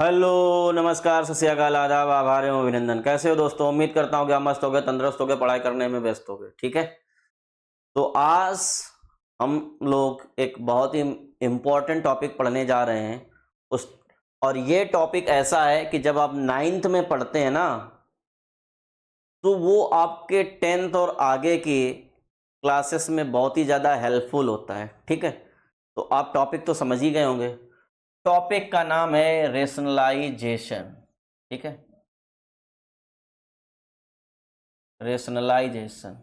Hello, नमस्कार, सत श्री अकाल, आदाब, आभार एवं अभिनंदन। कैसे हो दोस्तों? उम्मीद करता हूँ कि आप मस्त हो गए, तंदुरुस्त हो गए, पढ़ाई करने में व्यस्त हो गए। ठीक है, तो आज हम लोग एक बहुत ही इम्पोर्टेंट टॉपिक पढ़ने जा रहे हैं। उस और ये टॉपिक ऐसा है कि जब आप नाइन्थ में पढ़ते हैं ना, तो वो आपके टेंथ और आगे की क्लासेस में बहुत ही ज़्यादा हेल्पफुल होता है। ठीक है, तो आप टॉपिक तो समझ ही गए होंगे। टॉपिक का नाम है रेशनलाइजेशन। ठीक है, रेशनलाइजेशन।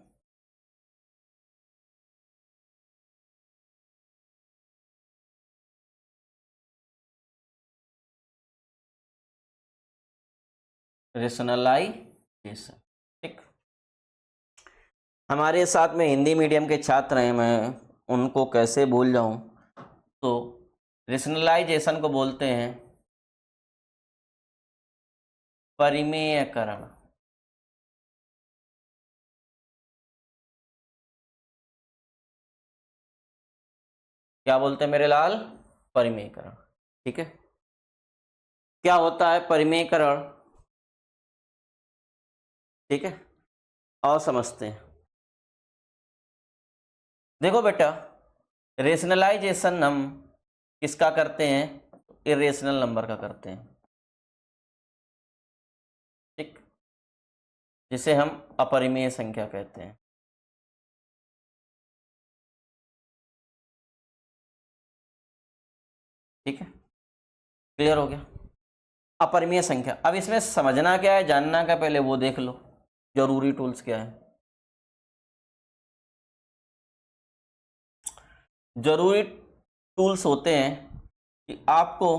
रेशनलाइजेशन। ठीक, हमारे साथ में हिंदी मीडियम के छात्र हैं, मैं उनको कैसे भूल जाऊं। तो रेशनलाइजेशन को बोलते हैं परिमेयकरण। क्या बोलते हैं मेरे लाल? परिमेयकरण। ठीक है, क्या होता है परिमेयकरण? ठीक है, और समझते हैं। देखो बेटा, रेशनलाइजेशन हम किसका करते हैं? इरेशनल नंबर का करते हैं। ठीक, जिसे हम अपरिमेय संख्या कहते हैं। ठीक है, क्लियर हो गया? अपरिमेय संख्या। अब इसमें समझना क्या है, जानना क्या, पहले वो देख लो। जरूरी टूल्स क्या है? जरूरी टूल्स होते हैं कि आपको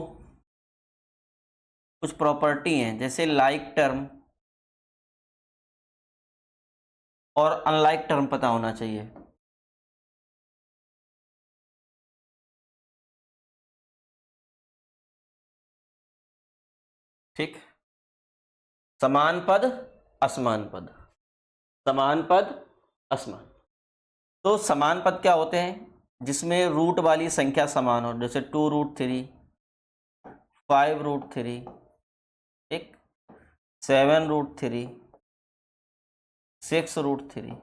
कुछ प्रॉपर्टी हैं, जैसे लाइक टर्म और अनलाइक टर्म पता होना चाहिए। ठीक, समान पद, असमान पद, समान पद, असमान। तो समान पद क्या होते हैं? जिसमें रूट वाली संख्या समान हो, जैसे 2√3, 5√3, ठीक, 7√3, 6√3।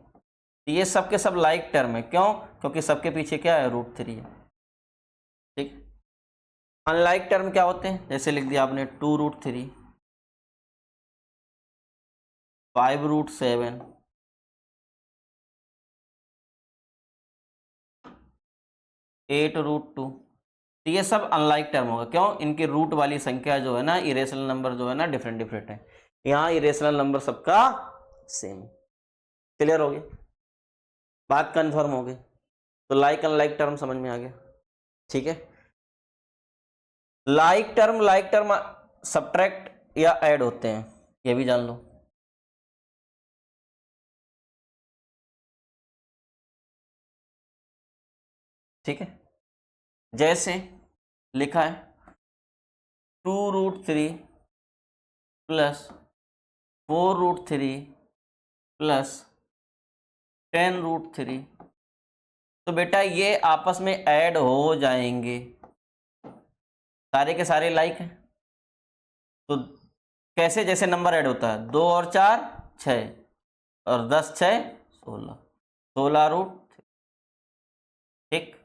ये सब के सब लाइक टर्म है। क्यों? क्योंकि सबके पीछे क्या है? √3 है। ठीक, अनलाइक टर्म क्या होते हैं? जैसे लिख दिया आपने 2√3, 5√7, 8√2। तो ये सब अनलाइक टर्म होगा। क्यों? इनके रूट वाली संख्या जो है ना, इरेशनल नंबर जो है ना, डिफरेंट डिफरेंट है। यहाँ इरेशनल नंबर सबका सेम। क्लियर हो गया? बात कंफर्म हो गई? तो लाइक अनलाइक टर्म समझ में आ गया। ठीक है, लाइक टर्म सब्ट्रैक्ट या ऐड होते हैं, ये भी जान लो। ठीक है, जैसे लिखा है 2√3 प्लस 4√3 प्लस 10√3। तो बेटा ये आपस में ऐड हो जाएंगे, सारे के सारे लाइक हैं। तो कैसे? जैसे नंबर ऐड होता है, 2 और 4 6, और 10 6 16, 16√3। ठीक,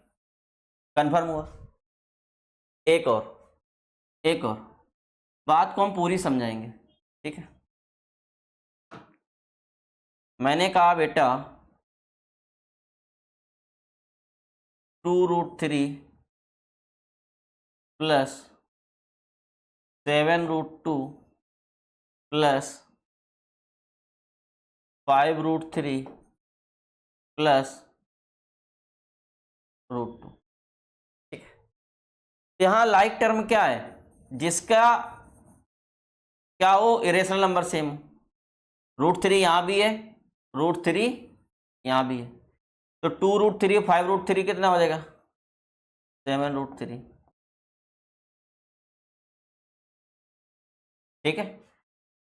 कंफर्म हुआ? एक और, एक और बात को हम पूरी समझाएंगे। ठीक है, मैंने कहा बेटा 2√3 प्लस 7√2 प्लस 5√3 प्लस √2। ठीक, यहाँ लाइक टर्म क्या है? जिसका क्या हो? Irrational number same. √3 यहाँ भी है, √3 यहाँ भी है। तो 2√3 और 5√3 कितना हो जाएगा? 7√3। ठीक है,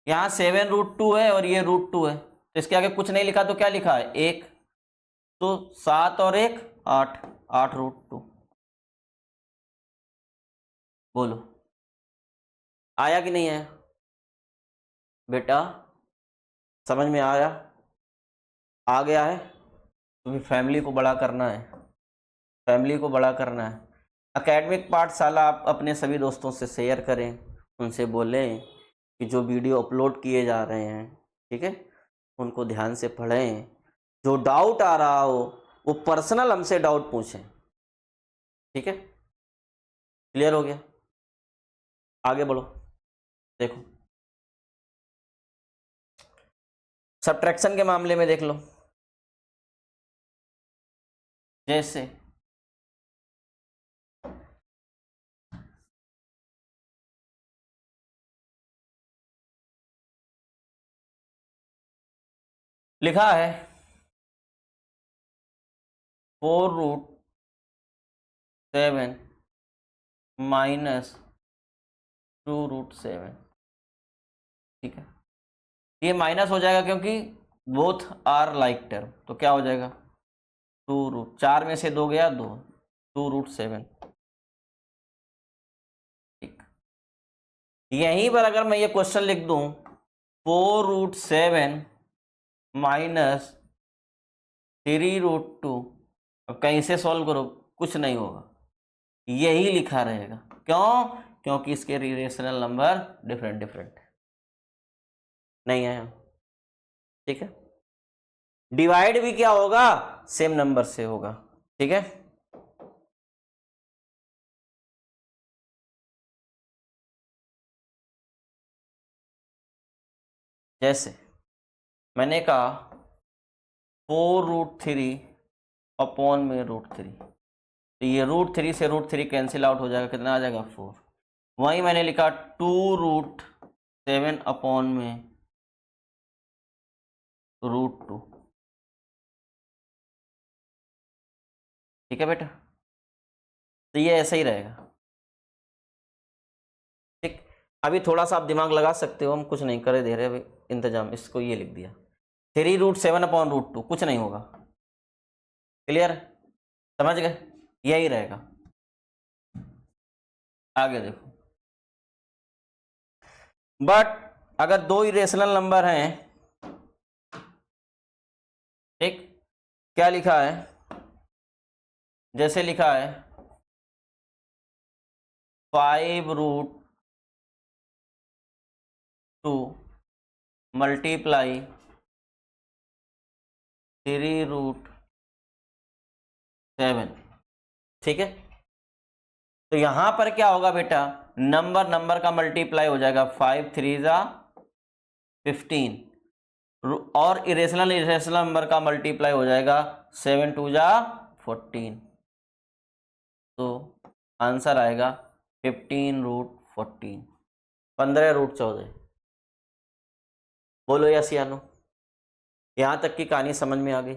यहाँ 7√2 है और ये √2 है, तो इसके आगे कुछ नहीं लिखा, तो क्या लिखा है? 1। तो 7 और 1 8, 8√2। बोलो, आया कि नहीं आया बेटा? समझ में आया? आ गया है? क्योंकि फैमिली को बड़ा करना है, फैमिली को बड़ा करना है। एकेडमिक पाठशाला आप अपने सभी दोस्तों से शेयर करें, उनसे बोलें कि जो वीडियो अपलोड किए जा रहे हैं, ठीक है, उनको ध्यान से पढ़ें। जो डाउट आ रहा हो वो पर्सनल हमसे डाउट पूछें, ठीक है? क्लियर हो गया? आगे बढ़ो। देखो सब्ट्रैक्शन के मामले में देख लो, जैसे लिखा है 4√7 - 2√7, ठीक है? ये माइनस हो जाएगा क्योंकि बोथ आर लाइक टर्म, तो क्या हो जाएगा 4 में से 2 गया 2, 2√7, ठीक। यहीं पर अगर मैं ये क्वेश्चन लिख दूं 4√7 - 3√2, अब कहीं से सॉल्व करो कुछ नहीं होगा, यही लिखा रहेगा। क्यों? क्योंकि इसके रेशनल नंबर डिफरेंट डिफरेंट नहीं आया, ठीक है? डिवाइड भी क्या होगा? सेम नंबर से होगा, ठीक है? जैसे मैंने कहा 4√3 अपॉन में √3, तो ये √3 से √3 कैंसिल आउट हो जाएगा, कितना आ जाएगा 4। वहीं मैंने लिखा 2√7 अपॉन में √2, ठीक है बेटा? तो ये ऐसा ही रहेगा, ठीक। अभी थोड़ा सा आप दिमाग लगा सकते हो, हम कुछ नहीं करे दे रहे अभी इंतजाम, इसको ये लिख दिया 3√7 अपॉन √2, कुछ नहीं होगा। क्लियर? समझ गए? यही रहेगा। आगे देखो, बट अगर दो इरेशनल नंबर हैं, ठीक, क्या लिखा है? जैसे लिखा है 5√2 मल्टीप्लाई 3√7, ठीक है? तो यहां पर क्या होगा बेटा? नंबर नंबर का मल्टीप्लाई हो जाएगा, 5 3 जा 15, और इरेशनल इरेशनल नंबर का मल्टीप्लाई हो जाएगा 7 2 जा 14, तो आंसर आएगा 15√14, 15√14। बोलो यस या नो? यहां तक की कहानी समझ में आ गई?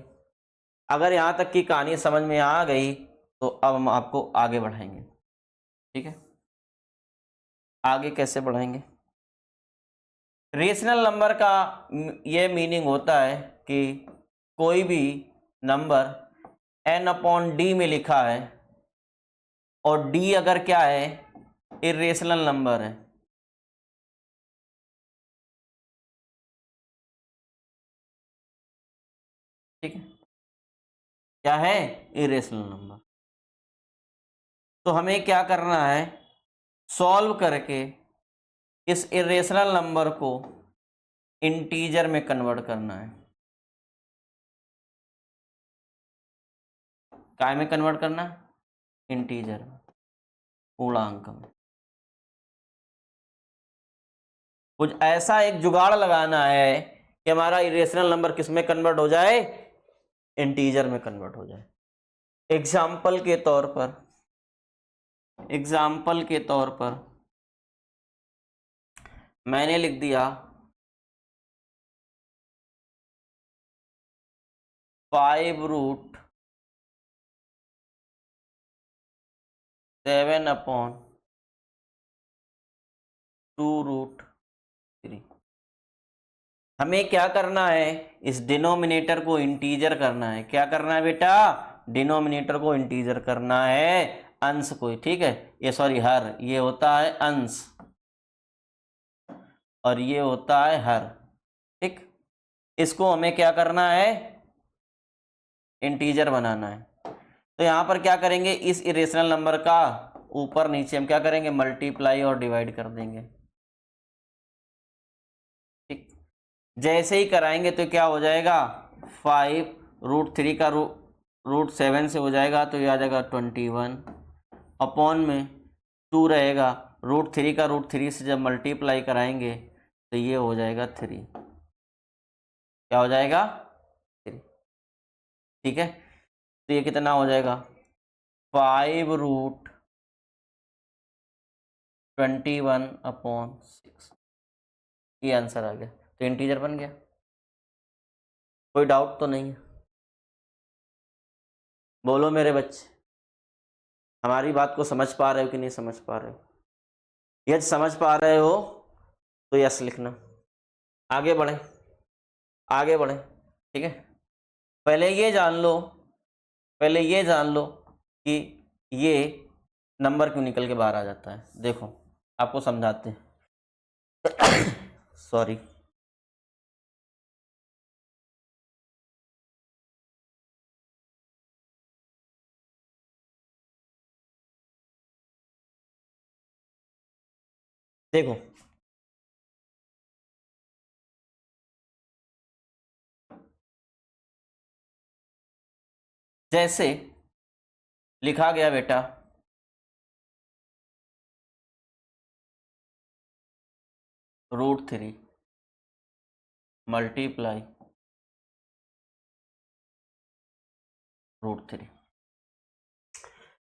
अगर यहां तक की कहानी समझ में आ गई तो अब हम आपको आगे बढ़ाएंगे, ठीक है? आगे कैसे बढ़ाएंगे? रेशनल नंबर का ये मीनिंग होता है कि कोई भी नंबर n/d में लिखा है और d अगर क्या है? इरेशनल नंबर है, ठीक है? क्या है? Irrational number. तो हमें क्या करना है? सॉल्व करके इस इरेशनल नंबर को इंटीजर में कन्वर्ट करना है। काय में कन्वर्ट करना है? इंटीजर में, पूर्णांक में। कुछ ऐसा एक जुगाड़ लगाना है कि हमारा इरेशनल नंबर किस में कन्वर्ट हो जाए? इंटीजर में कन्वर्ट हो जाए। एग्जाम्पल के तौर पर, एग्जाम्पल के तौर पर मैंने लिख दिया 5√7 अपॉन 2√3। हमें क्या करना है? इस डिनोमिनेटर को इंटीजर करना है। क्या करना है बेटा? डिनोमिनेटर को इंटीजर करना है, अंश को, ठीक है? ये सॉरी हर, ये होता है अंश, और ये होता है हर। ठीक, इसको हमें क्या करना है, इंटीजर बनाना है। तो यहां पर क्या करेंगे, इस इरेशनल नंबर का ऊपर नीचे हम क्या करेंगे, मल्टीप्लाई और डिवाइड कर देंगे। ठीक, जैसे ही कराएंगे तो क्या हो जाएगा, 5√3 का √7 से हो जाएगा, तो ये आ जाएगा 21 अपॉन में 2 रहेगा, √3 का √3 से जब मल्टीप्लाई कराएंगे तो ये हो जाएगा 3। क्या हो जाएगा, 3। ठीक है, तो ये कितना हो जाएगा, 5√21/6। ये आंसर आ गया, तो इंटीजर बन गया। कोई डाउट तो नहीं है? बोलो मेरे बच्चे, हमारी बात को समझ पा रहे हो कि नहीं समझ पा रहे हो? यदि समझ पा रहे हो तो यस लिखना। आगे बढ़े, आगे बढ़े। ठीक है, पहले ये जान लो, पहले ये जान लो कि ये नंबर क्यों निकल के बाहर आ जाता है। देखो आपको समझाते हैं। सॉरी, देखो जैसे लिखा गया बेटा, √3 मल्टीप्लाई √3,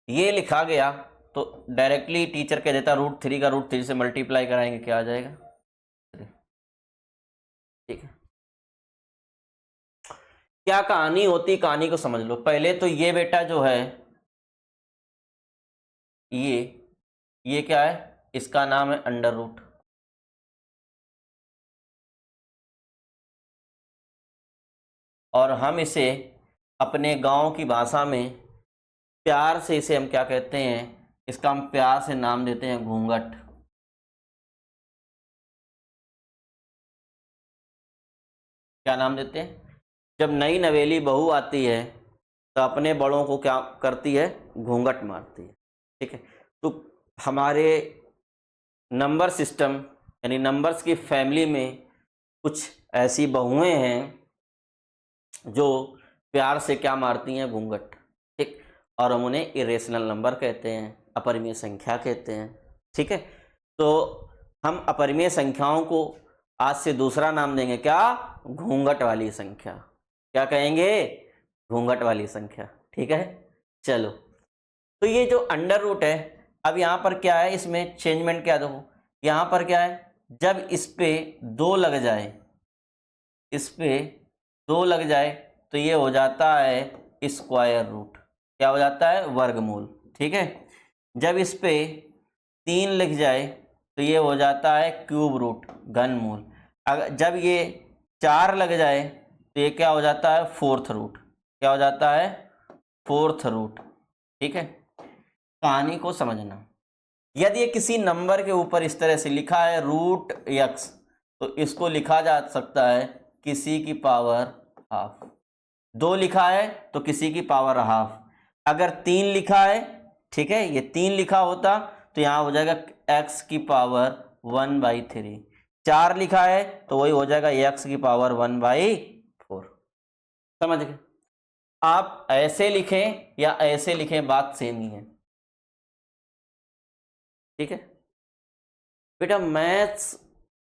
ये लिखा गया तो डायरेक्टली टीचर कह देता √3 का √3 से मल्टीप्लाई कराएंगे, क्या आ जाएगा, 3। ठीक है, क्या कहानी होती, कहानी को समझ लो। पहले तो ये बेटा जो है, ये क्या है, इसका नाम है अंडर रूट। और हम इसे अपने गांव की भाषा में प्यार से इसे हम क्या कहते हैं, इसका हम प्यार से नाम देते हैं घूंघट। क्या नाम देते हैं, जब नई नवेली बहू आती है तो अपने बड़ों को क्या करती है, घूंघट मारती है। ठीक है, तो हमारे नंबर सिस्टम यानी नंबर्स की फैमिली में कुछ ऐसी बहुएं हैं जो प्यार से क्या मारती हैं, घूंघट। ठीक, और हम उन्हें इरेशनल नंबर कहते हैं, अपरिमेय संख्या कहते हैं। ठीक है, तो हम अपरिमेय संख्याओं को आज से दूसरा नाम देंगे, क्या, घूंघट वाली संख्या। क्या कहेंगे, घूंघट वाली संख्या। ठीक है, चलो, तो ये जो अंडर रूट है, अब यहाँ पर क्या है, इसमें चेंजमेंट क्या, देखो यहाँ पर क्या है, जब इस पे 2 लग जाए, इस पे 2 लग जाए तो ये हो जाता है स्क्वायर रूट। क्या हो जाता है, वर्गमूल। ठीक है, जब इस पे 3 लिख जाए तो ये हो जाता है क्यूब रूट, घनमूल। अगर जब ये 4 लग जाए तो ये क्या हो जाता है, फोर्थ रूट। क्या हो जाता है, फोर्थ रूट। ठीक है, कहानी को समझना। यदि ये किसी नंबर के ऊपर इस तरह से लिखा है √x, तो इसको लिखा जा सकता है किसी की पावर हाफ। 2 लिखा है तो किसी की पावर हाफ। अगर 3 लिखा है, ठीक है, ये 3 लिखा होता तो यहां हो जाएगा x की पावर 1/3। 4 लिखा है तो वही हो जाएगा x की पावर 1/4। समझ गए? आप ऐसे लिखें या ऐसे लिखें, बात सेम ही है। ठीक है बेटा, मैथ्स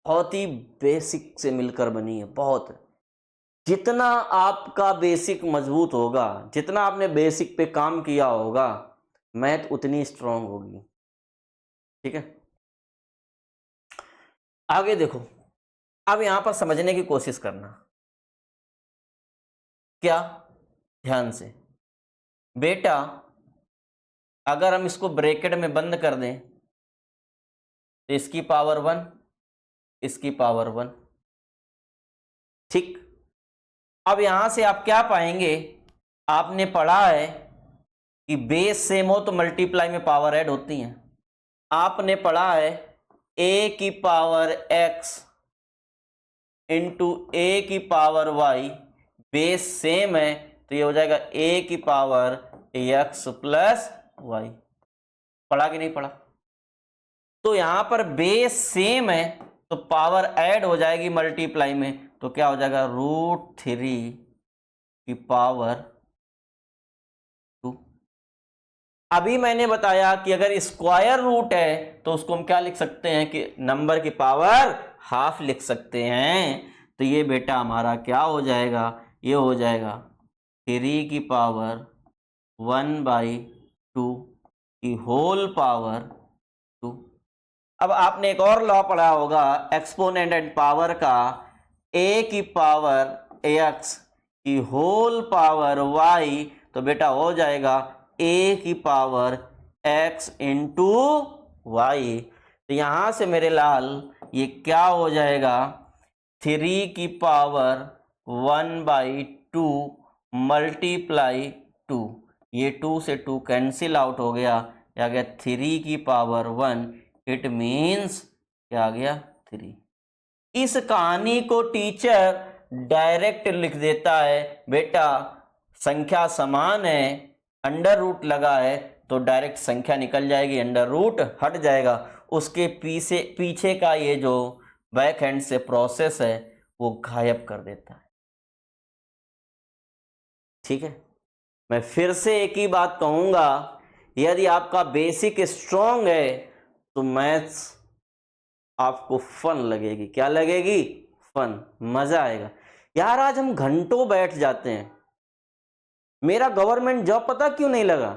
बहुत ही बेसिक से मिलकर बनी है, बहुत। जितना आपका बेसिक मजबूत होगा, जितना आपने बेसिक पे काम किया होगा, मैथ उतनी स्ट्रांग होगी। ठीक है, आगे देखो, अब यहां पर समझने की कोशिश करना। क्या, ध्यान से बेटा, अगर हम इसको ब्रैकेट में बंद कर दें तो इसकी पावर 1, इसकी पावर 1। ठीक, अब यहां से आप क्या पाएंगे, आपने पढ़ा है कि बेस सेम हो तो मल्टीप्लाई में पावर ऐड होती हैं। आपने पढ़ा है a की पावर x इंटू ए की पावर वाई, बेस सेम है तो ये हो जाएगा ए की पावर एक्स प्लस वाई। पढ़ा कि नहीं पढ़ा? तो यहां पर बेस सेम है तो पावर ऐड हो जाएगी मल्टीप्लाई में, तो क्या हो जाएगा √3 की पावर 2। अभी मैंने बताया कि अगर स्क्वायर रूट है तो उसको हम क्या लिख सकते हैं कि नंबर की पावर हाफ लिख सकते हैं। तो ये बेटा हमारा क्या हो जाएगा, ये हो जाएगा 3 की पावर 1/2 की होल पावर 2। अब आपने एक और लॉ पढ़ा होगा एक्सपोनेंट एंड पावर का, ए की पावर एक्स की होल पावर वाई, तो बेटा हो जाएगा ए की पावर एक्स इंटू वाई। तो यहां से मेरे लाल ये क्या हो जाएगा 3 की पावर 1/2 मल्टीप्लाई 2, ये 2 से 2 कैंसिल आउट हो गया, आ गया 3 की पावर 1, इट मीन्स क्या आ गया 3। इस कहानी को टीचर डायरेक्ट लिख देता है, बेटा संख्या समान है, अंडर रूट लगा है तो डायरेक्ट संख्या निकल जाएगी, अंडर रूट हट जाएगा, उसके पीछे का ये जो बैक हैंड से प्रोसेस है वो गायब कर देता है। ठीक है, मैं फिर से एक ही बात कहूंगा, यदि आपका बेसिक स्ट्रांग है तो मैथ्स आपको फन लगेगी। क्या लगेगी? फन, मजा आएगा। यार आज हम घंटों बैठ जाते हैं, मेरा गवर्नमेंट जॉब पता क्यों नहीं लगा?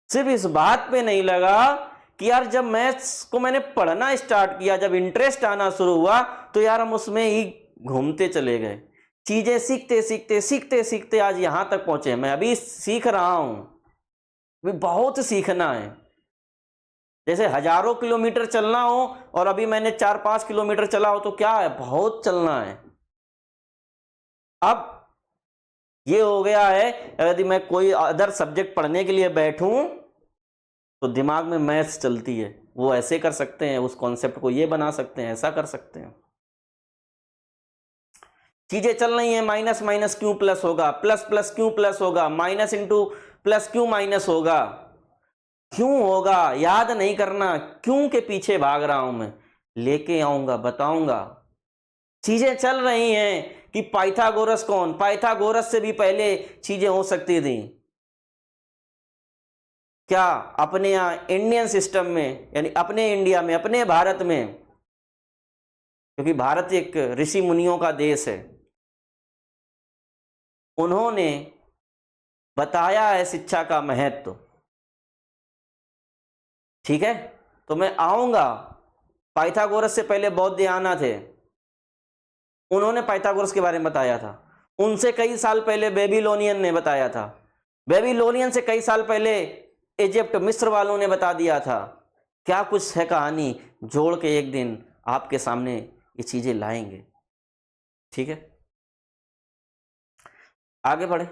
सिर्फ इस बात पे नहीं लगा कि यार जब मैथ्स को मैंने पढ़ना स्टार्ट किया, जब इंटरेस्ट आना शुरू हुआ तो यार हम उसमें ही घूमते चले गए, चीजें सीखते सीखते सीखते सीखते आज यहां तक पहुंचे। मैं अभी सीख रहा हूं, अभी बहुत सीखना है। जैसे हजारों किलोमीटर चलना हो और अभी मैंने 4-5 किलोमीटर चला हो तो क्या है, बहुत चलना है। अब ये हो गया है, यदि मैं कोई अदर सब्जेक्ट पढ़ने के लिए बैठूं तो दिमाग में मैथ्स चलती है, वो ऐसे कर सकते हैं, उस कॉन्सेप्ट को ये बना सकते हैं, ऐसा कर सकते हैं, चीजें चल रही हैं। माइनस माइनस क्यों प्लस होगा, प्लस प्लस क्यों प्लस होगा, माइनस इंटू प्लस क्यों माइनस होगा, क्यों होगा याद नहीं करना, क्यों के पीछे भाग रहा हूं मैं, लेके आऊंगा, बताऊंगा। चीजें चल रही हैं कि पाइथागोरस कौन, पाइथागोरस से भी पहले चीजें हो सकती थी। क्या अपने यहां इंडियन सिस्टम में, यानी अपने इंडिया में, अपने भारत में, क्योंकि भारत एक ऋषि मुनियों का देश है, उन्होंने बताया है शिक्षा का महत्व। ठीक है, तो मैं आऊंगा। पाइथागोरस से पहले बौद्ध याना थे, उन्होंने पाइथागोरस के बारे में बताया था। उनसे कई साल पहले बेबीलोनियन ने बताया था, बेबीलोनियन से कई साल पहले इजिप्ट मिस्र वालों ने बता दिया था। क्या कुछ है कहानी, जोड़ के एक दिन आपके सामने ये चीजें लाएंगे। ठीक है, आगे बढ़े,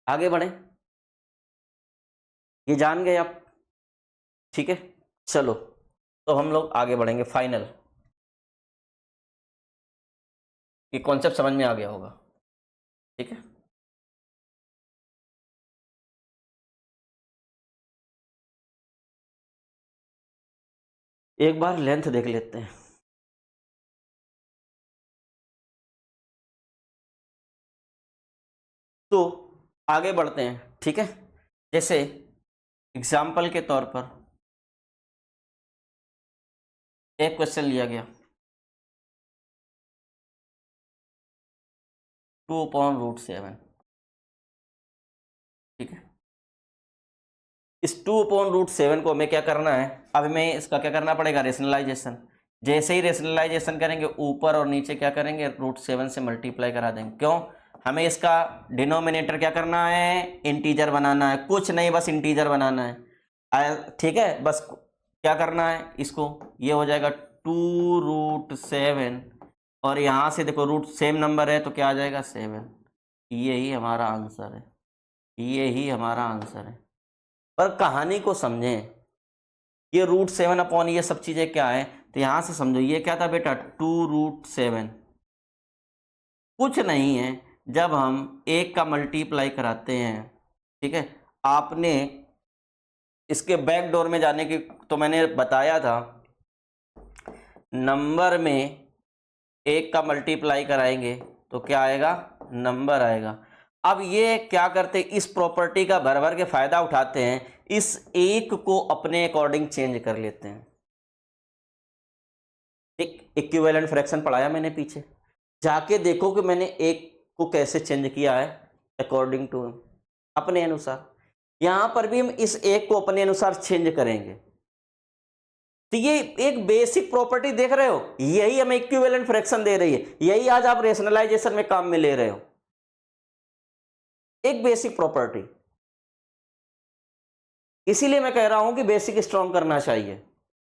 आगे बढ़े, ये जान गए आप। ठीक है, चलो तो हम लोग आगे बढ़ेंगे। फाइनल, ये कॉन्सेप्ट समझ में आ गया होगा। ठीक है, एक बार लेंथ देख लेते हैं। तो आगे बढ़ते हैं। ठीक है, जैसे एग्जाम्पल के तौर पर एक क्वेश्चन लिया गया, 2/√7। ठीक है, इस 2/√7 को हमें क्या करना है, अब हमें इसका क्या करना पड़ेगा, रेशनलाइजेशन। जैसे ही रेशनलाइजेशन करेंगे, ऊपर और नीचे क्या करेंगे, √7 से मल्टीप्लाई करा देंगे। क्यों? हमें इसका डिनोमिनेटर क्या करना है, इंटीजर बनाना है, कुछ नहीं, बस इंटीजर बनाना है। ठीक है, बस क्या करना है इसको, ये हो जाएगा 2√7, और यहाँ से देखो रूट सेम नंबर है तो क्या आ जाएगा 7। यही हमारा आंसर है, यही हमारा आंसर है। पर कहानी को समझें, ये √7 ये सब चीजें क्या है, तो यहां से समझो ये क्या था बेटा, 2√7 कुछ नहीं है, जब हम 1 का मल्टीप्लाई कराते हैं, ठीक है। आपने इसके बैक डोर में जाने की, तो मैंने बताया था नंबर में 1 का मल्टीप्लाई कराएंगे तो क्या आएगा, नंबर आएगा। अब ये क्या करते, इस प्रॉपर्टी का भर भर के फायदा उठाते हैं, इस 1 को अपने अकॉर्डिंग चेंज कर लेते हैं। एक इक्विवेलेंट फ्रैक्शन पढ़ाया मैंने पीछे, जाके देखो कि मैंने 1 को कैसे चेंज किया है अकॉर्डिंग टू अपने अनुसार। यहां पर भी हम इस 1 को अपने अनुसार चेंज करेंगे। तो ये एक बेसिक प्रॉपर्टी देख रहे हो, यही हमें इक्विवेलेंट फ्रैक्शन दे रही है, यही आज आप रेशनलाइजेशन में काम में ले रहे हो, एक बेसिक प्रॉपर्टी। इसीलिए मैं कह रहा हूं कि बेसिक स्ट्रॉन्ग करना चाहिए।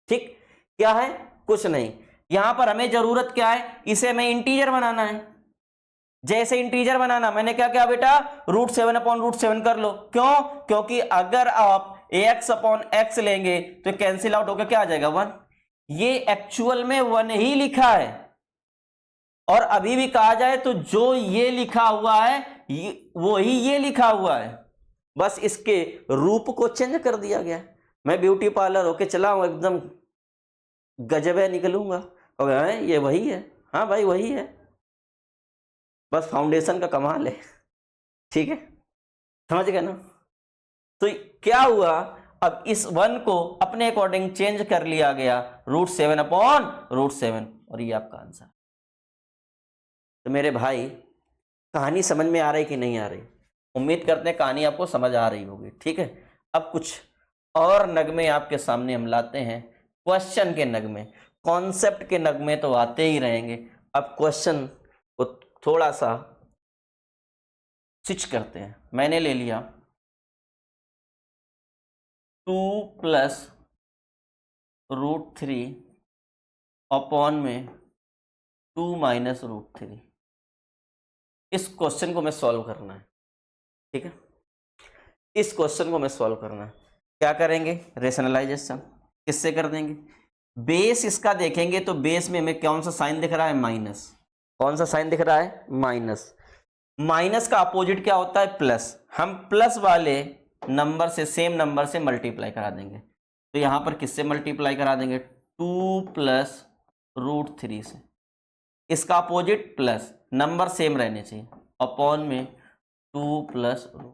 ठीक, क्या है, कुछ नहीं। यहां पर हमें जरूरत क्या है, इसे हमें इंटीजर बनाना है। जैसे इंटीजर बनाना, मैंने क्या किया बेटा, √7/√7 कर लो। क्यों, क्योंकि अगर आप ax/x लेंगे तो कैंसिल आउट होकर क्या आ जाएगा, 1। ये एक्चुअल में 1 ही लिखा है, और अभी भी कहा जाए तो जो ये लिखा हुआ है वो ही ये लिखा हुआ है, बस इसके रूप को चेंज कर दिया गया। मैं ब्यूटी पार्लर होके चला हूं, एकदम गजब है, निकलूंगा और ये वही है, हाँ भाई वही है, बस फाउंडेशन का कमाल है। ठीक है, समझ गए ना। तो क्या हुआ, अब इस 1 को अपने अकॉर्डिंग चेंज कर लिया गया, √7/√7, और ये आपका आंसर। तो मेरे भाई, कहानी समझ में आ रही कि नहीं आ रही, उम्मीद करते हैं कहानी आपको समझ आ रही होगी। ठीक है, अब कुछ और नगमे आपके सामने हम लाते हैं, क्वेश्चन के नगमे। कॉन्सेप्ट के नगमे तो आते ही रहेंगे, अब क्वेश्चन को थोड़ा सा स्विच करते हैं। मैंने ले लिया 2 + √3 अपॉन में 2 - √3। इस क्वेश्चन को मैं सॉल्व करना है। ठीक है, इस क्वेश्चन को मैं सॉल्व करना है। क्या करेंगे, रेशनलाइजेशन किससे कर देंगे, बेस इसका देखेंगे तो बेस में हमें कौन सा साइन दिख रहा है, माइनस। कौन सा साइन दिख रहा है, माइनस। माइनस का अपोजिट क्या होता है, प्लस। हम प्लस वाले नंबर से, सेम नंबर से मल्टीप्लाई करा देंगे। तो यहां पर किससे मल्टीप्लाई करा देंगे, 2 + √3 से। इसका अपोजिट प्लस, नंबर सेम रहने चाहिए, अपॉन में 2 + √।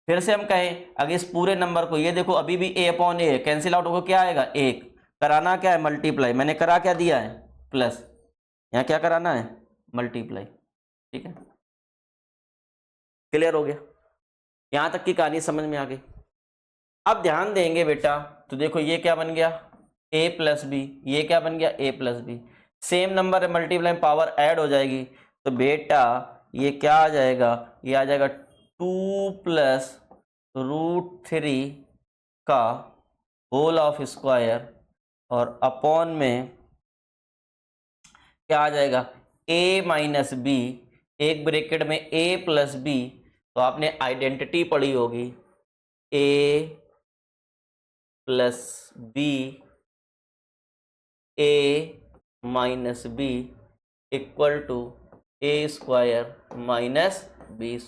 फिर से हम कहें, अगर इस पूरे नंबर को, ये देखो अभी भी a/a है, कैंसिल आउट होकर क्या आएगा, 1। कराना क्या है, मल्टीप्लाई। मैंने करा क्या दिया है, प्लस। यहाँ क्या कराना है, मल्टीप्लाई। ठीक है, क्लियर हो गया, यहां तक की कहानी समझ में आ गई। अब ध्यान देंगे बेटा, तो देखो ये क्या बन गया, a + b, ये क्या बन गया, a + b। Same number multiply, power add हो जाएगी, तो बेटा ये क्या आ जाएगा, ये आ जाएगा 2 + √3 का होल ऑफ स्क्वायर, और अपॉन में क्या आ जाएगा, a - b, एक ब्रैकेट में a + b। तो आपने आइडेंटिटी पढ़ी होगी, a + b, a - b equal to a² - b²।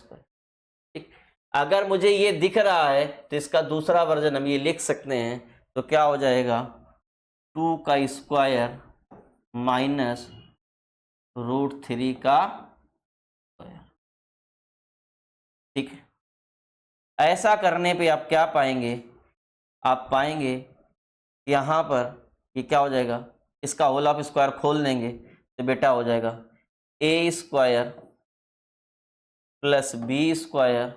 ठीक, अगर मुझे ये दिख रहा है तो इसका दूसरा वर्जन हम ये लिख सकते हैं, तो क्या हो जाएगा, 2 का स्क्वायर माइनस √3 का स्क्वायर। ठीक है, ऐसा करने पे आप क्या पाएंगे, आप पाएंगे यहाँ पर ये क्या हो जाएगा, इसका होल ऑफ स्क्वायर खोल देंगे तो बेटा हो जाएगा a² + b²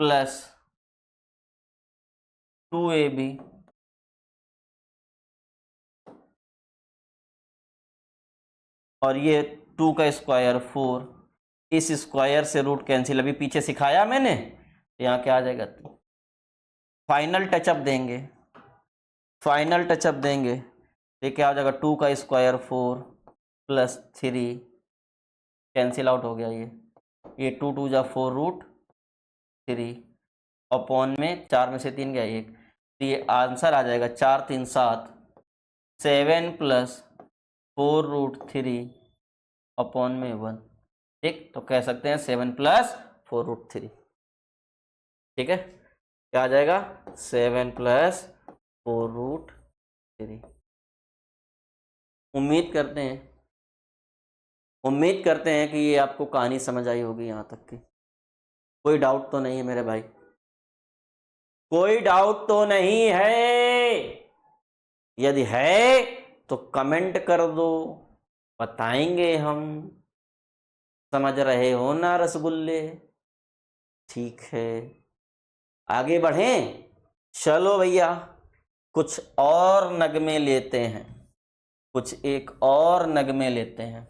+ 2ab और ये 2 का स्क्वायर 4। इस स्क्वायर से रूट कैंसिल, अभी पीछे सिखाया मैंने, यहाँ क्या आ जाएगा, फाइनल टचअप देंगे, फाइनल टचअप देंगे, ये क्या हो जाएगा, 2 का स्क्वायर 4 + 3, कैंसिल आउट हो गया ये 2 × 2 = 4 √3 अपॉन में 4 में से 3 गया 1, तो ये आंसर आ जाएगा 4 3 7, 7 प्लस 4√3 अपॉन में 1। ठीक, तो कह सकते हैं 7 प्लस 4√3। ठीक है, क्या आ जाएगा 7 प्लस 4√3। उम्मीद करते हैं कि ये आपको कहानी समझ आई होगी यहाँ तक की। कोई डाउट तो नहीं है मेरे भाई? कोई डाउट तो नहीं है? यदि है तो कमेंट कर दो, बताएंगे हम। समझ रहे हो ना रसगुल्ले? ठीक है, आगे बढ़ें। चलो भैया, कुछ और नगमे लेते हैं, कुछ एक और नगमे लेते हैं।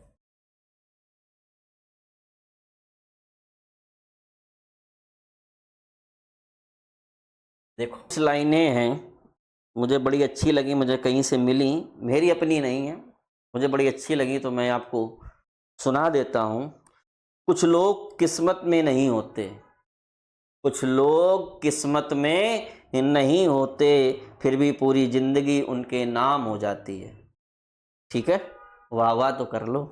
देखो कुछ लाइनें हैं, मुझे बड़ी अच्छी लगी, मुझे कहीं से मिली, मेरी अपनी नहीं है, मुझे बड़ी अच्छी लगी तो मैं आपको सुना देता हूँ। कुछ लोग किस्मत में नहीं होते, कुछ लोग किस्मत में नहीं होते, फिर भी पूरी जिंदगी उनके नाम हो जाती है। ठीक है, वाह वाह तो कर लो।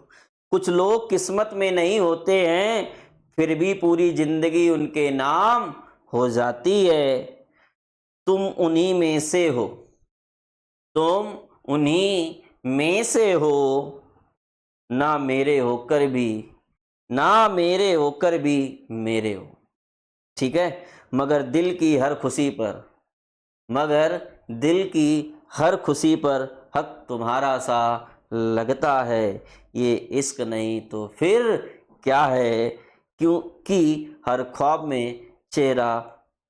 कुछ लोग किस्मत में नहीं होते हैं, फिर भी पूरी जिंदगी उनके नाम हो जाती है। तुम उन्हीं में से हो, तुम उन्हीं में से हो, ना मेरे होकर भी, ना मेरे होकर भी मेरे हो। ठीक है, मगर दिल की हर खुशी पर, मगर दिल की हर खुशी पर हक तुम्हारा सा लगता है। ये इश्क नहीं तो फिर क्या है, क्योंकि हर ख्वाब में चेहरा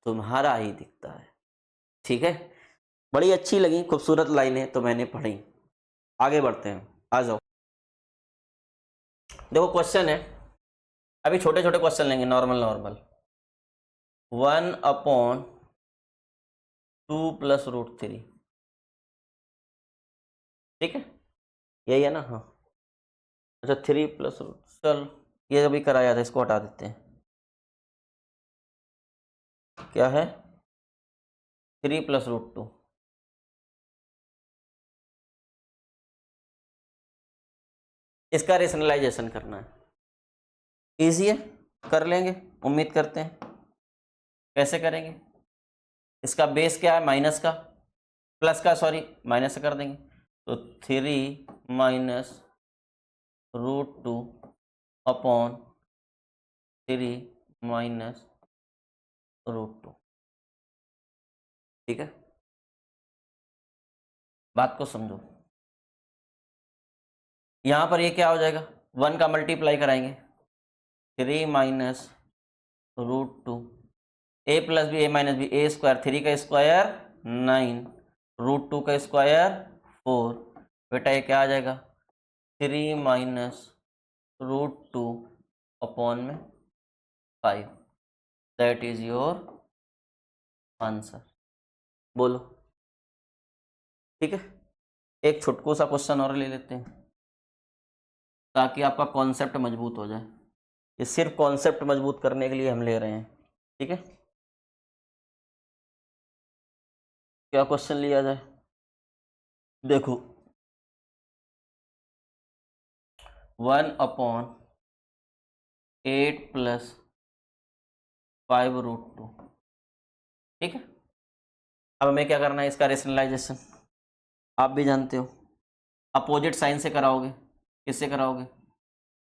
तुम्हारा ही दिखता है। ठीक है, बड़ी अच्छी लगी, खूबसूरत लाइनें तो मैंने पढ़ी। आगे बढ़ते हैं, आ जाओ। देखो क्वेश्चन है, अभी छोटे छोटे क्वेश्चन लेंगे, नॉर्मल नॉर्मल। 1/2 + √3। ठीक है, यही है ना? हाँ, अच्छा 3 + चल, ये अभी कराया था, इसको हटा देते हैं। क्या है 3 + √2। इसका रेशनलाइजेशन करना है, इजी है, कर लेंगे, उम्मीद करते हैं। कैसे करेंगे? इसका बेस क्या है? माइनस का, प्लस का, सॉरी माइनस से कर देंगे, तो 3 - √2 अपॉन 3 - √2। ठीक है, बात को समझो। यहां पर ये क्या हो जाएगा, 1 का मल्टीप्लाई कराएंगे, 3 - √2, a + b, a - b, a², 3 का स्क्वायर 9, √2 का स्क्वायर 4। बेटा ये क्या आ जाएगा, 3 - √2 अपॉन में 5। That is your answer. बोलो। ठीक है, एक छुटकू सा क्वेश्चन और ले लेते हैं ताकि आपका कॉन्सेप्ट मजबूत हो जाए। ये सिर्फ कॉन्सेप्ट मजबूत करने के लिए हम ले रहे हैं। ठीक है, क्या क्वेश्चन लिया जाए? देखो 1/8 + 5√2। ठीक है, अब हमें क्या करना है, इसका रेशनलाइजेशन आप भी जानते हो, अपोजिट साइन से कराओगे। किससे कराओगे?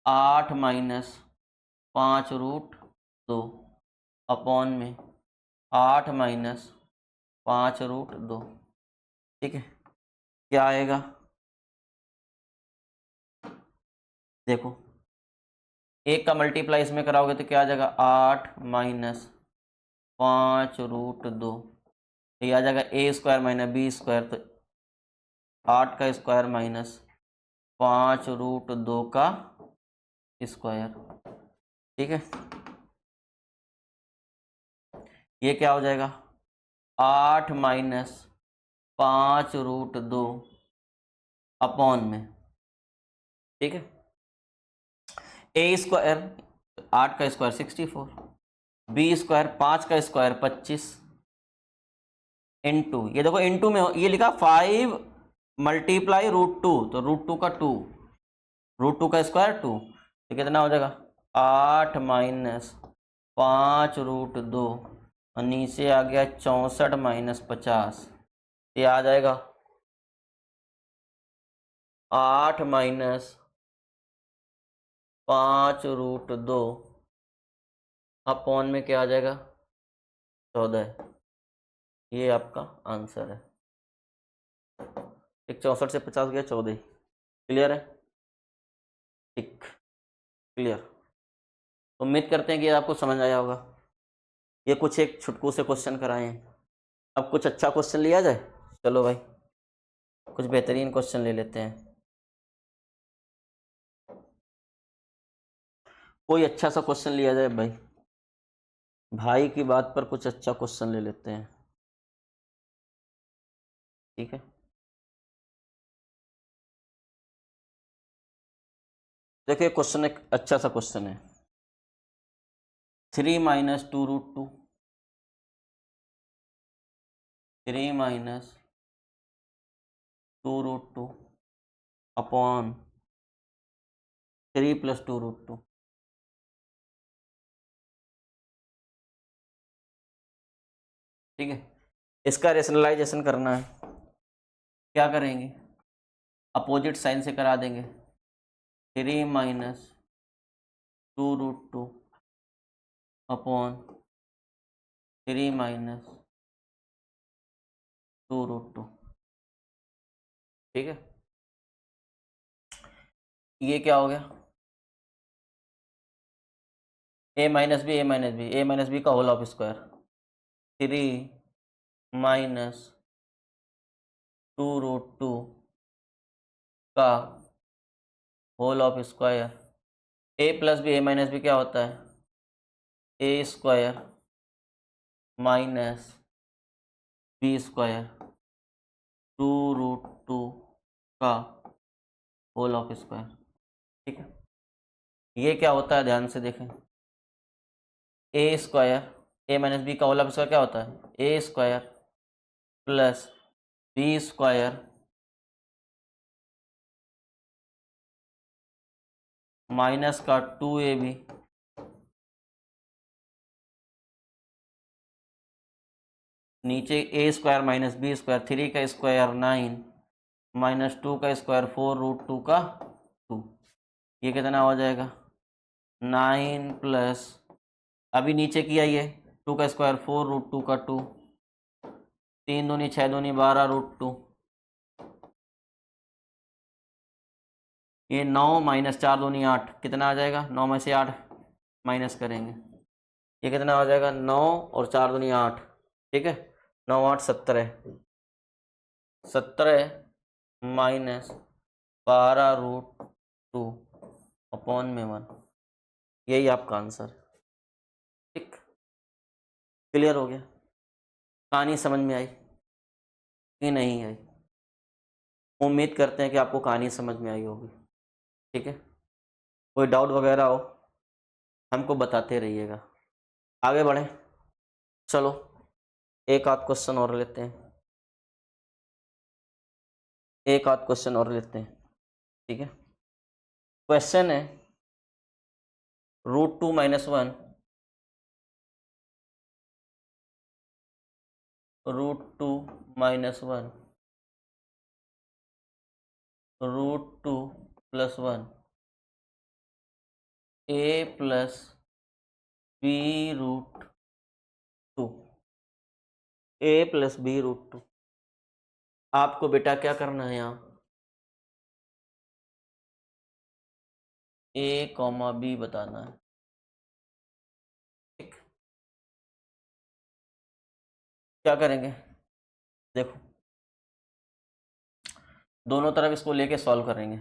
8 - 5√2 अपॉन में 8 - 5√2। ठीक है, क्या आएगा? देखो एक का मल्टीप्लाई इसमें कराओगे तो क्या आ जाएगा, 8 - 5√2, ये आ जाएगा a² - b², तो 8 का स्क्वायर माइनस 5√2 का स्क्वायर। ठीक है, ये क्या हो जाएगा, 8 - 5√2 अपॉन में, ठीक है, a² 8 का स्क्वायर 64, बी स्क्वायर, 5 का स्क्वायर 25 इंटू, ये देखो इंटू में ये लिखा 5 मल्टीप्लाई √2, तो √2 का 2, √2 का स्क्वायर 2, तो कितना हो जाएगा 8 माइनस 5 √2, और नीचे आ गया 64 माइनस 50, ये आ जाएगा 8 माइनस 5 √2 अपॉन में क्या आ जाएगा 14, ये आपका आंसर है। एक 64 से 50 गया 14, क्लियर है, ठीक, क्लियर। उम्मीद करते हैं कि आपको समझ आया होगा। ये कुछ एक छुटकू से क्वेश्चन कराए हैं, अब कुछ अच्छा क्वेश्चन लिया जाए। चलो भाई कुछ बेहतरीन क्वेश्चन ले लेते हैं, कोई अच्छा सा क्वेश्चन लिया जाए भाई, भाई की बात पर कुछ अच्छा क्वेश्चन ले लेते हैं, ठीक है। देखिए क्वेश्चन एक अच्छा सा क्वेश्चन है, 3 माइनस 2 √2, 3 माइनस 2 √2 अपॉन 3 प्लस 2 √2, ठीक है। इसका रेशनलाइजेशन करना है, क्या करेंगे, अपोजिट साइन से करा देंगे, 3 माइनस 2 √2 अपॉन 3 माइनस 2 √2, ठीक है। ये क्या हो गया, a minus B, a minus B का होल ऑफ स्क्वायर, 3 माइनस 2 √2 का whole of square, a plus B, a minus B क्या होता है, a square minus B square 2 √2 का होल ऑफ स्क्वायर, ठीक है। ये क्या होता है ध्यान से देखें, A square, A minus B का होल ऑफ स्क्वायर क्या होता है, A square plus B square minus का 2ab नीचे A square minus B square, 3 का स्क्वायर 9 माइनस 2 का स्क्वायर 4 √2 का 2, ये कितना हो जाएगा 9 प्लस, अभी नीचे किया ये 2 का स्क्वायर 4 √2 का 2, 3 दूनी 6 दूनी 12 √2, ये 9 माइनस 4 दूनी 8, कितना आ जाएगा 9 में से 8 माइनस करेंगे, ये कितना हो जाएगा 9 और 4 दूनी 8, ठीक है, 9 8 17, 17 माइनस 12 √2 अपॉन में 1, यही आपका आंसर, ठीक, क्लियर हो गया। कहानी समझ में आई कि नहीं आई, उम्मीद करते हैं कि आपको कहानी समझ में आई होगी, ठीक है। कोई डाउट वगैरह हो हमको बताते रहिएगा, आगे बढ़ें। चलो एक आध क्वेश्चन और लेते हैं, एक आध क्वेश्चन और लेते हैं, ठीक है। क्वेश्चन है √2 - 1 √2 - 1 √2 + 1 a plus b √2, a plus b √2, आपको बेटा क्या करना है यहाँ a, b बताना है, ठीक। क्या करेंगे, देखो दोनों तरफ इसको लेके सॉल्व करेंगे,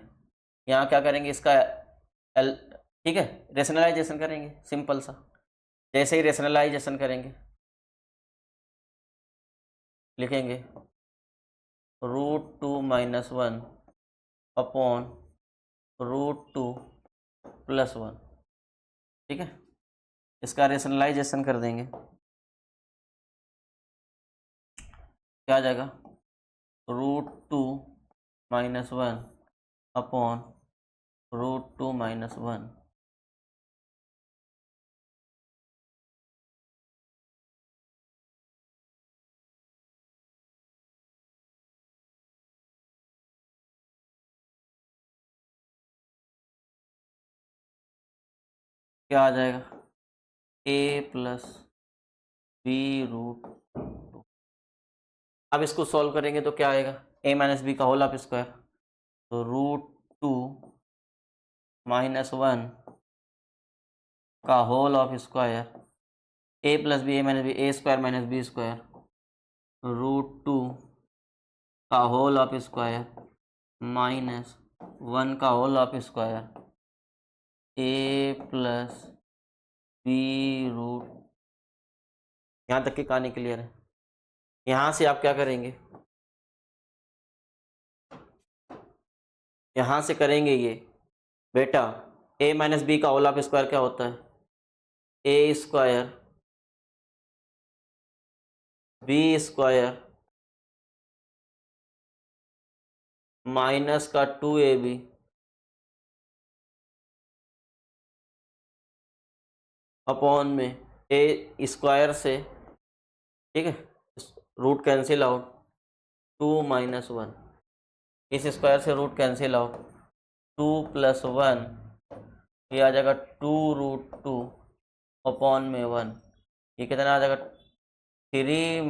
यहाँ क्या करेंगे इसका एल, ठीक है, रेशनलाइजेशन करेंगे सिंपल सा, जैसे ही रेशनलाइजेशन करेंगे लिखेंगे √2 - 1 अपॉन √2 + 1, ठीक है। इसका रेशनलाइजेशन कर देंगे, क्या आ जाएगा, √2 - 1 अपॉन √2 - 1। क्या आ जाएगा, a + b√2। अब इसको सॉल्व करेंगे तो क्या आएगा, a - b का होल ऑफ स्क्वायर, तो √2 - 1 का whole of square, a + b, a² - b² √2 का होल ऑफ स्क्वायर -1 का whole of square, a + b√। यहाँ तक की कहानी क्लियर है। यहाँ से आप क्या करेंगे, यहाँ से करेंगे ये बेटा, a - b का होल ऑफ स्क्वायर क्या होता है, a² b² माइनस का 2ab अपॉन में a² से, ठीक है, रूट कैंसिल आउट, 2 - 1, इस स्क्वायर से रूट कैंसिल आउट, 2 + 1, ये आ जाएगा 2√2 अपॉन में 1, ये कितना आ जाएगा, 3 -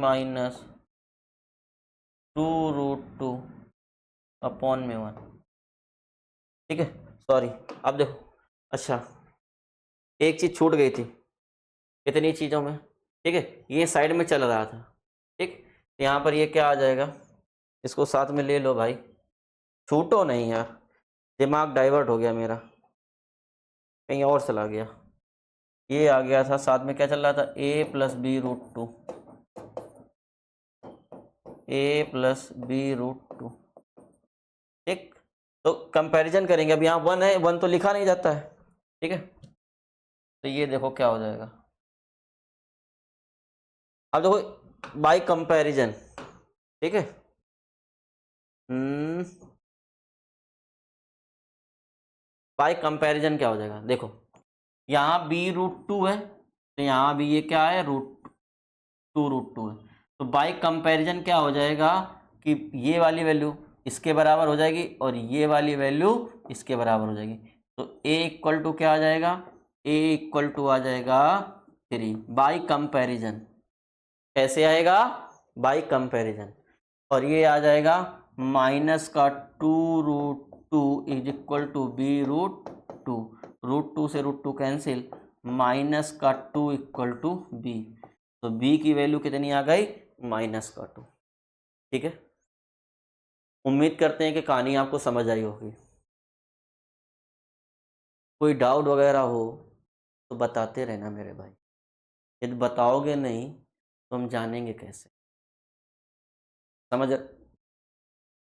2√2 अपॉन में 1। ठीक है, सॉरी, अब देखो, अच्छा एक चीज़ छूट गई थी इतनी चीज़ों में, ठीक है, ये साइड में चल रहा था, ठीक, यहाँ पर ये क्या आ जाएगा, इसको साथ में ले लो भाई, छूटो नहीं यार, दिमाग डाइवर्ट हो गया मेरा, कहीं और चला गया। ये आ गया था साथ में, क्या चल रहा था, a + b√2, a + b√2, ठीक। तो कंपैरिजन करेंगे, अब यहाँ 1 है, 1 तो लिखा नहीं जाता है, ठीक है, तो ये देखो क्या हो जाएगा, अब देखो बाय कंपैरिजन, ठीक है, बाय कंपैरिजन क्या हो जाएगा, देखो यहाँ b√2 है, तो यहाँ भी ये क्या है, √2 है, तो बाय कंपैरिजन क्या हो जाएगा कि ये वाली वैल्यू इसके बराबर हो जाएगी और ये वाली वैल्यू इसके बराबर हो जाएगी, तो a = क्या आ जाएगा, a = आ जाएगा 3 बाय कंपैरिजन। कैसे आएगा, बाय कंपैरिजन, और ये आ जाएगा माइनस का 2√2 = b√2, √2 से √2 कैंसिल, माइनस का 2 = b, तो b की वैल्यू कितनी आ गई, -2। ठीक है, उम्मीद करते हैं कि कहानी आपको समझ आई होगी। कोई डाउट वगैरह हो तो बताते रहना मेरे भाई, यदि बताओगे नहीं तो हम जानेंगे कैसे, समझ।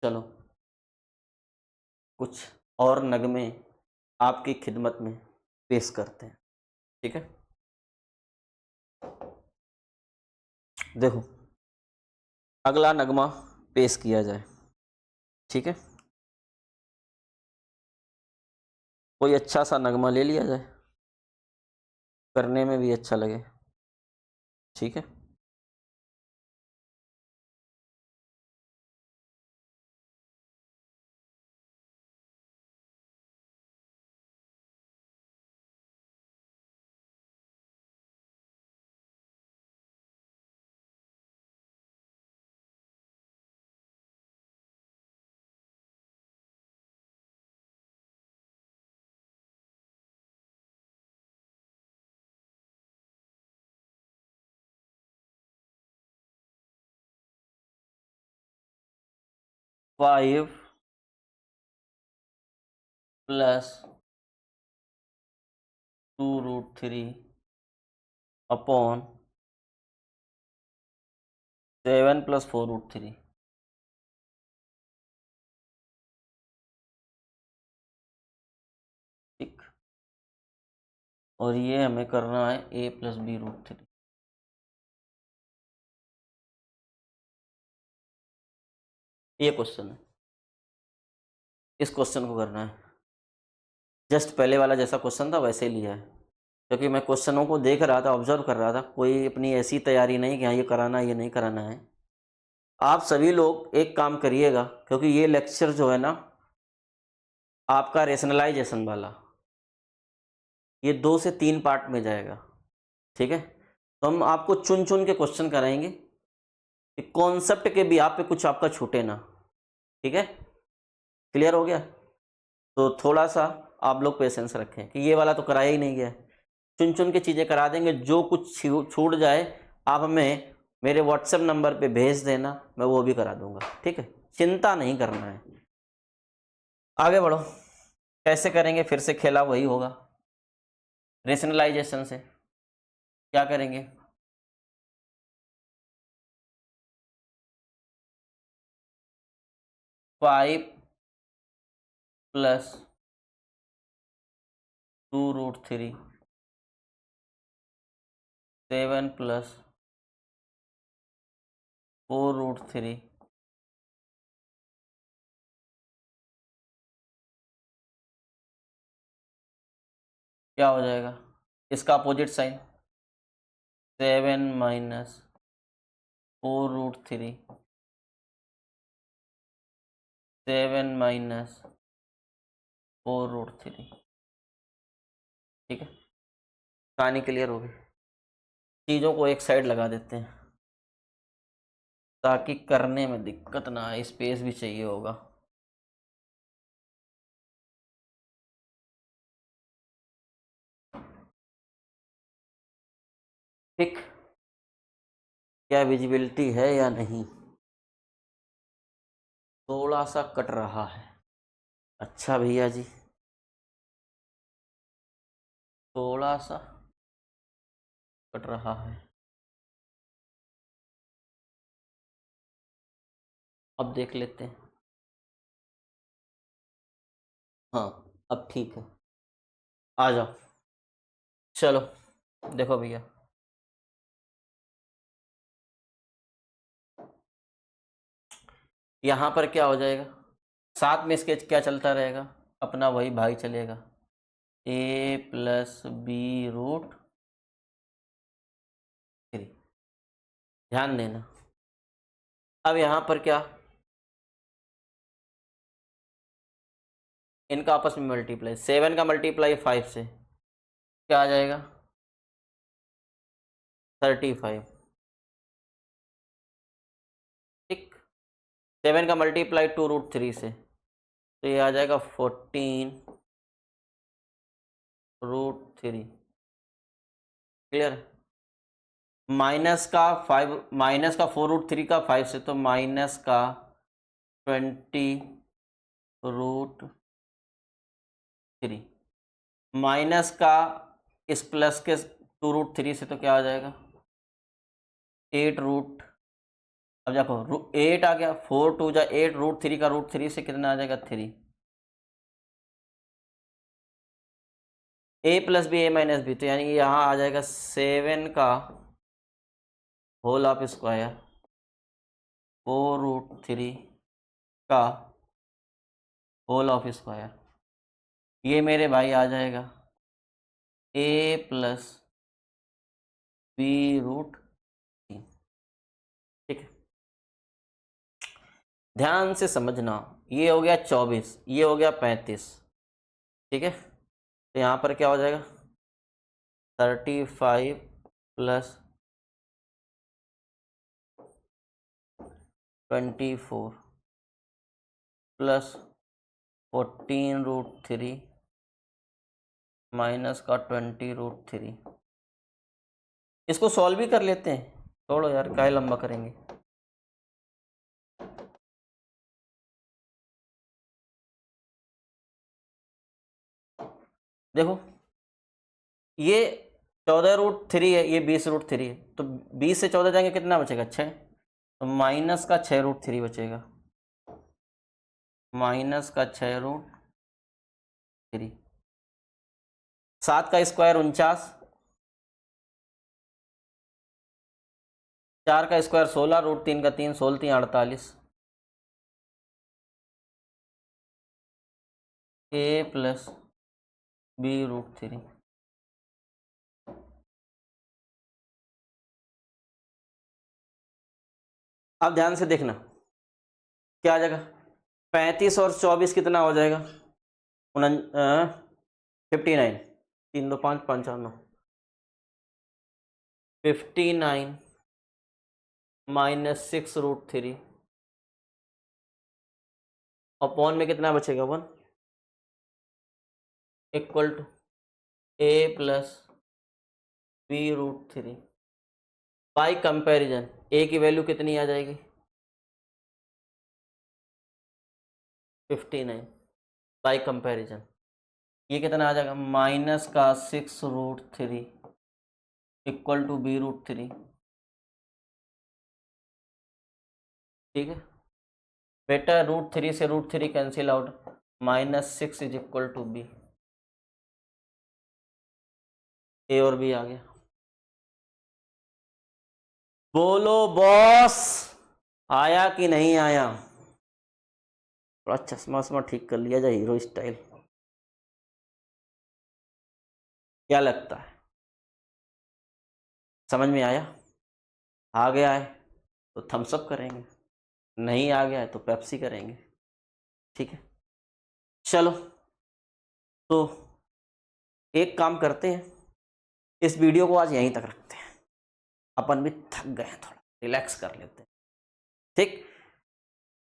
चलो कुछ और नगमे आपकी खिदमत में पेश करते हैं, ठीक है। देखो अगला नगमा पेश किया जाए, ठीक है, कोई अच्छा सा नगमा ले लिया जाए, करने में भी अच्छा लगे, ठीक है। फाइव प्लस 2√3 अपॉन 7 + 4√3, ठीक, और ये हमें करना है a प्लस बी रूट 3। ये क्वेश्चन है, इस क्वेश्चन को करना है। जस्ट पहले वाला जैसा क्वेश्चन था वैसे ही लिया है, क्योंकि मैं क्वेश्चनों को देख रहा था, ऑब्जर्व कर रहा था। कोई अपनी ऐसी तैयारी नहीं कि हाँ ये कराना है ये नहीं कराना है। आप सभी लोग एक काम करिएगा, क्योंकि ये लेक्चर जो है ना आपका रेशनलाइजेशन वाला, ये 2 से 3 पार्ट में जाएगा, ठीक है। तो हम आपको चुन चुन के क्वेश्चन कराएंगे कि कॉन्सेप्ट के भी आप पे कुछ आपका छूटे ना, ठीक है। क्लियर हो गया? तो थोड़ा सा आप लोग पेशेंस रखें कि ये वाला तो कराया ही नहीं गया है। चुन चुन के चीज़ें करा देंगे, जो कुछ छूट जाए आप हमें मेरे व्हाट्सएप नंबर पे भेज देना, मैं वो भी करा दूंगा, ठीक है। चिंता नहीं करना है। आगे बढ़ो। कैसे करेंगे? फिर से खेला वही होगा। रेशनलाइजेशन से क्या करेंगे? फाइव प्लस 2√3, 7 प्लस 4√3, क्या हो जाएगा? इसका अपोजिट साइन 7 माइनस 4√3, 7 माइनस 4√3, ठीक है। कहानी क्लियर होगी। चीज़ों को एक साइड लगा देते हैं ताकि करने में दिक्कत ना आए, स्पेस भी चाहिए होगा। ठीक, क्या विजिबिलिटी है या नहीं? थोड़ा सा कट रहा है। अच्छा भैया जी, थोड़ा सा कट रहा है। अब देख लेते हैं। हाँ, अब ठीक है। आ जाओ, चलो देखो भैया। यहाँ पर क्या हो जाएगा? साथ में इसके क्या चलता रहेगा? अपना वही भाई चलेगा, a प्लस बी रूट 3। ध्यान देना। अब यहाँ पर क्या, इनका आपस में मल्टीप्लाई, 7 का मल्टीप्लाई 5 से क्या आ जाएगा? 35। ठीक, 7 का मल्टीप्लाई 2√3 से, तो ये आ जाएगा 14√3। क्लियर? माइनस का 5, माइनस का 4√3 का 5 से, तो माइनस का 20√3, माइनस का इस प्लस के 2√3 से, तो क्या आ जाएगा? 8 रूट। अब देखो 8 आ गया, 4 2 जा 8, √3 का √3 से कितना आ जाएगा? 3। a plus B, a minus B, तो यानी यहाँ आ जाएगा 7 का होल ऑफ स्क्वायर 4√3 का होल ऑफ स्क्वायर। ये मेरे भाई आ जाएगा a प्लस बी रूट 3। ठीक है, ध्यान से समझना। ये हो गया 24, ये हो गया 35। ठीक है, तो यहाँ पर क्या हो जाएगा? 35 प्लस 24 प्लस 14√3 माइनस का 20√3। इसको सॉल्व भी कर लेते हैं, छोड़ो यार क्या लंबा करेंगे। देखो ये 14√3 है, ये 20√3 है, तो 20 से 14 जाएंगे कितना बचेगा? 6। तो माइनस का 6√3 बचेगा, माइनस का 6√3। 7 का स्क्वायर 49, 4 का स्क्वायर 16, रूट 3 का 3, 16 3 48, a प्लस बी रूट 3। अब ध्यान से देखना क्या आ जाएगा, 35 और 24 कितना हो जाएगा, 59, 3 2 5 5 4 9, 59 माइनस 6 रूट 3 अपॉन में कितना बचेगा 1 equal to a plus B root 3। By comparison a की वैल्यू कितनी आ जाएगी 59, बाई कंपैरिजन ये कितना आ जाएगा माइनस का 6 root 3 equal to B root 3। ठीक है बेटा, रूट 3 से root 3 cancel out, -6 is equal to B, A और बी आ गया। बोलो बॉस, आया कि नहीं आया? थोड़ा चश्मा वश्मा ठीक कर लिया जाए, हीरो स्टाइल। क्या लगता है, समझ में आया? आ गया है तो थम्स अप करेंगे, नहीं आ गया है तो पेप्सी करेंगे। ठीक है चलो, तो एक काम करते हैं, इस वीडियो को आज यहीं तक रखते हैं, अपन भी थक गए हैं, थोड़ा रिलैक्स कर लेते हैं। ठीक,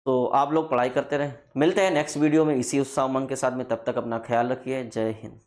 तो आप लोग पढ़ाई करते रहें, मिलते हैं नेक्स्ट वीडियो में इसी उत्साह उमंग के साथ में, तब तक अपना ख्याल रखिए। जय हिंद।